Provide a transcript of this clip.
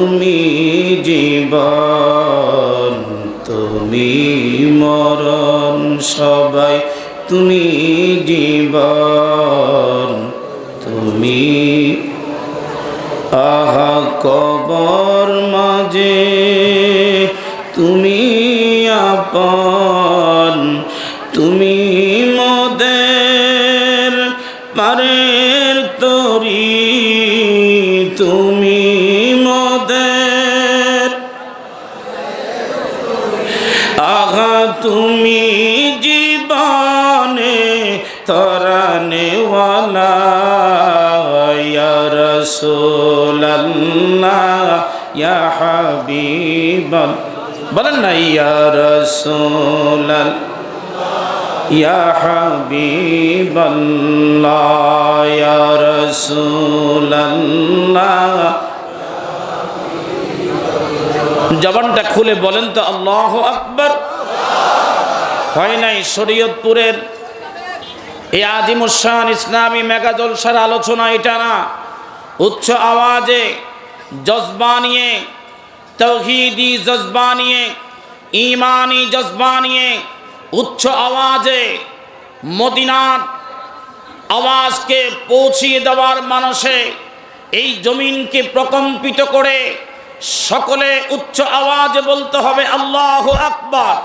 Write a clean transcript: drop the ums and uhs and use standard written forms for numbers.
তুমি জীবন, তুমি মরণ, সবাই তুমি জীবন, তুমি। আহা কবর মাঝে তুমি আপন, তুমি মোদের পারের তরি, তুমি মোদের। আহা তুমি জীবনে তরানেওয়ালা, ইয়া রাসূলুল্লাহ ইয়া হাবিবাল্লাহ, বলেন না ইয়া রাসূলুল্লাহ ইয়া হাবিবাল্লাহ ইয়া রাসূলুল্লাহ। জবানটা খুলে বলেন তো আল্লাহু আকবার। হয় নাই শরীয়তপুরের এই আজিমুশান ইসলামী মেগা জলসার আলোচনা এটা না। উচ্চ আওয়াজে জজবা নিয়ে, তৌহিদি জজবা নিয়ে, ঈমানি জজবা নিয়ে উচ্চ আওয়াজে মদিনার আওয়াজকে পৌঁছিয়ে দেওয়ার মানুষে এই জমিনকে প্রকম্পিত করে সকলে উচ্চ আওয়াজে বলতে হবে আল্লাহু আকবার।